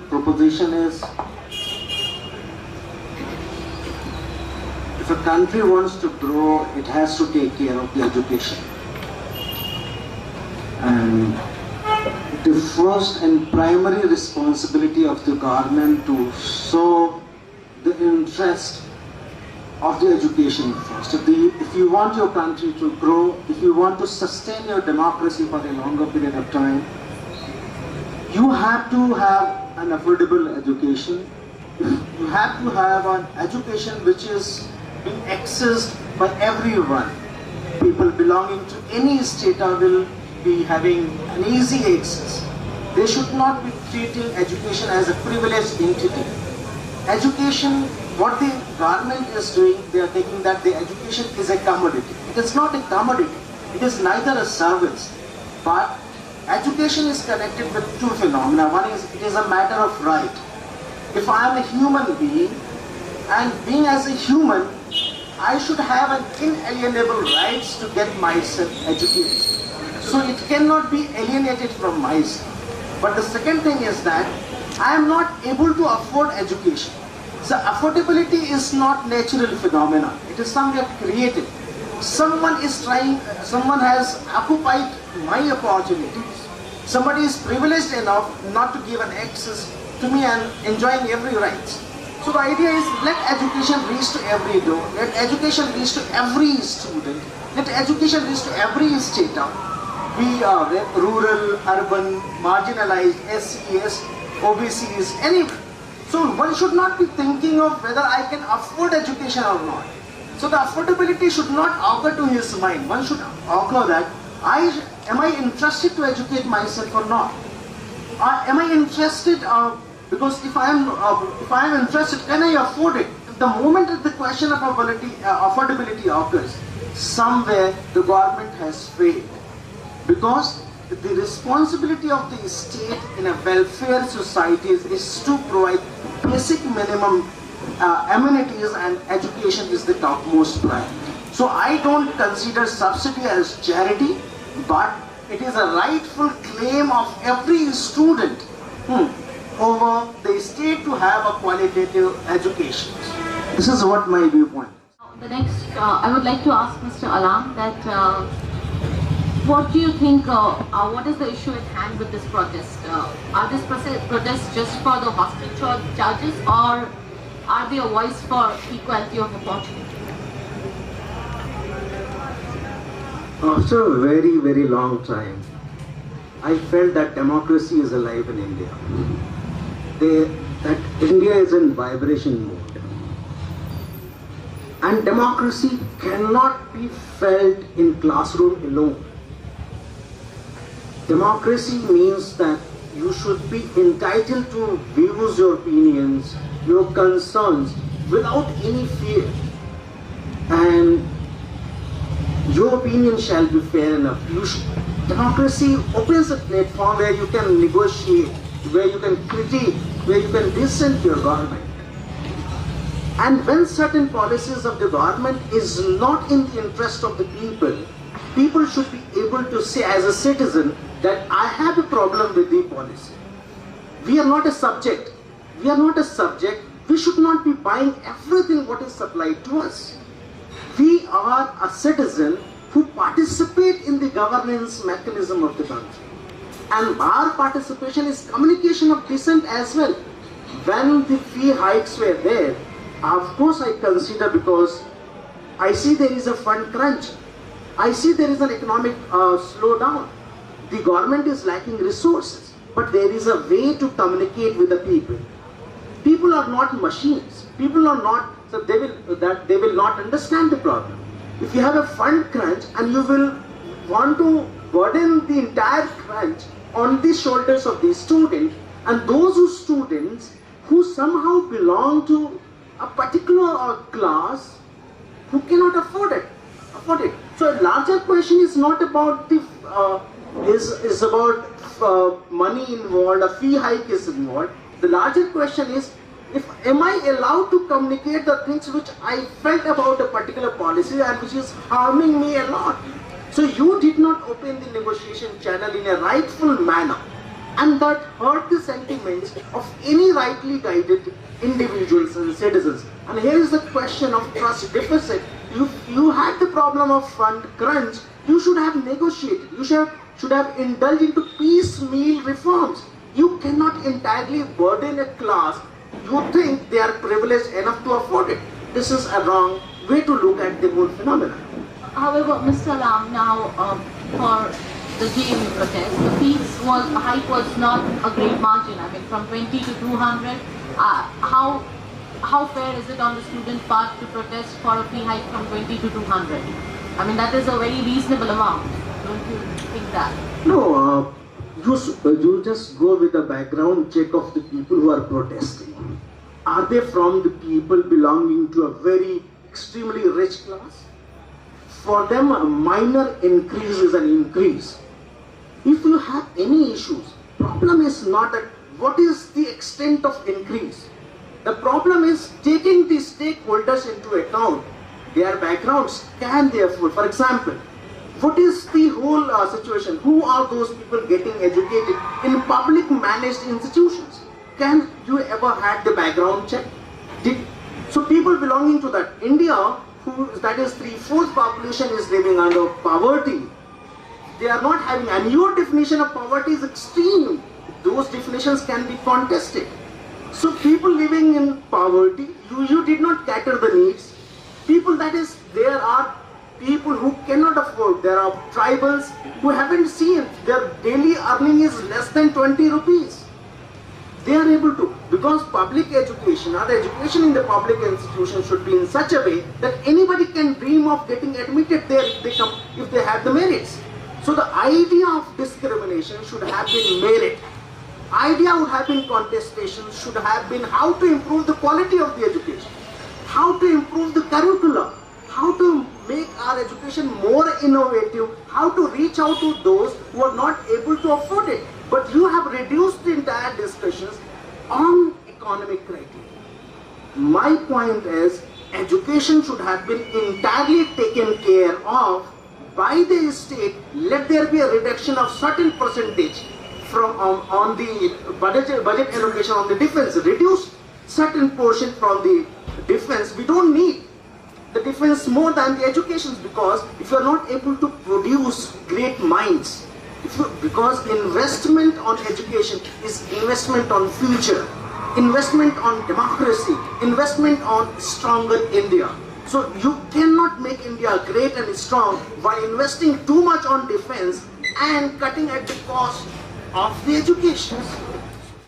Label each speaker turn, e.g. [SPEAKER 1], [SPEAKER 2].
[SPEAKER 1] proposition is, if a country wants to grow, it has to take care of the education. And the first and primary responsibility of the government to show the interest of the education first. If you want your country to grow, if you want to sustain your democracy for a longer period of time, you have to have an affordable education. You have to have an education which is being accessed by everyone. People belonging to any strata will be having an easy access. They should not be treating education as a privileged entity. Education, what the government is doing, they are taking that the education is a commodity. It is not a commodity. It is neither a service. But education is connected with two phenomena. One is, it is a matter of right. If I am a human being, and being as a human, I should have an inalienable rights to get myself educated. So it cannot be alienated from myself. But the second thing is that I am not able to afford education. So affordability is not natural phenomena. It is somewhere created. Someone has occupied my opportunities. Somebody is privileged enough not to give an access to me and enjoying every right. So the idea is, let education reach to every door. Let education reach to every student. Let education reach to every strata. Be rural, urban, marginalized, SCs, OBCs, anyone. So one should not be thinking of whether I can afford education or not. So the affordability should not occur to his mind. One should occur that, am I interested to educate myself or not? Am I interested, because if I am interested, can I afford it? The moment that the question of affordability occurs, somewhere the government has failed. Because the responsibility of the state in a welfare society is to provide basic minimum amenities, and education is the topmost priority. So I don't consider subsidy as charity, but it is a rightful claim of every student over the state to have a qualitative education. This is what my viewpoint.
[SPEAKER 2] The next, I would like to ask Mr. Alam that what do you think, what is the issue at hand with this protest? Are these protests just for the hostage charges, or are they a voice for equality of opportunity?
[SPEAKER 1] After a very, very long time, I felt that democracy is alive in India. That India is in vibration mode. And democracy cannot be felt in classroom alone. Democracy means that you should be entitled to views your opinions, your concerns, without any fear. And your opinion shall be fair enough. Democracy opens a platform where you can negotiate, where you can critique, where you can dissent your government. And when certain policies of the government is not in the interest of the people, people should be able to say as a citizen that I have a problem with the policy. We are not a subject. We are not a subject. We should not be buying everything what is supplied to us. We are a citizen who participate in the governance mechanism of the country. And our participation is communication of dissent as well. When the fee hikes were there, of course I consider, because I see there is a fund crunch. I see there is an economic slowdown. The government is lacking resources, but there is a way to communicate with the people. People are not machines. People are not, so they will not understand the problem. If you have a fund crunch and you will want to burden the entire crunch on the shoulders of the student, and those students who somehow belong to a particular class who cannot afford it. So a larger question is not about the is about money involved, a fee hike is involved. The larger question is, am I allowed to communicate the things which I felt about a particular policy and which is harming me a lot? So you did not open the negotiation channel in a rightful manner. and that hurt the sentiments of any rightly guided individuals and citizens. And here is the question of trust deficit. You had the problem of fund crunch, you should have negotiated, you should have indulged into piecemeal reforms. You cannot entirely burden a class you think they are privileged enough to afford it. This is a wrong way to look at the whole phenomenon.
[SPEAKER 2] However, Mr. Alam, now for the JMU protest, the hike was not a great margin. I mean, from 20 to 200. How fair is it on the student part to protest for a fee hike from 20 to 200? I mean, that is a very reasonable amount. Don't you think that?
[SPEAKER 1] No, you just go with the background check of the people who are protesting. Are they from the people belonging to a very extremely rich class? For them, a minor increase is an increase. If you have any issues, problem is not that what is the extent of increase. The problem is taking the stakeholders into account, their backgrounds can therefore, for example, what is the whole situation? Who are those people getting educated in public managed institutions? Can you ever had the background check? So people belonging to that, India, that is 3/4 population is living under poverty. They are not having, and your definition of poverty is extreme. Those definitions can be contested. So people living in poverty, you did not cater the needs. People, that is, there are people who cannot afford. There are tribals who haven't seen, their daily earning is less than 20 rupees. They are able to, because public education or the education in the public institution should be in such a way that anybody can dream of getting admitted there if they have the merits. So the idea of discrimination should have been merit. Idea would have been contestation, should have been how to improve the quality of the education, how to improve the curricula, how to make our education more innovative, how to reach out to those who are not able to afford it. But you have reduced the entire discussions on economic criteria. My point is, education should have been entirely taken care of by the state. Let there be a reduction of certain percentage from on the budget allocation on the defense. Reduce certain portion from the defense. We don't need the defense more than the education, because if you are not able to produce great minds, because investment on education is investment on future, investment on democracy, investment on stronger India. So you cannot make India great and strong by investing too much on defense and cutting at the cost of the education.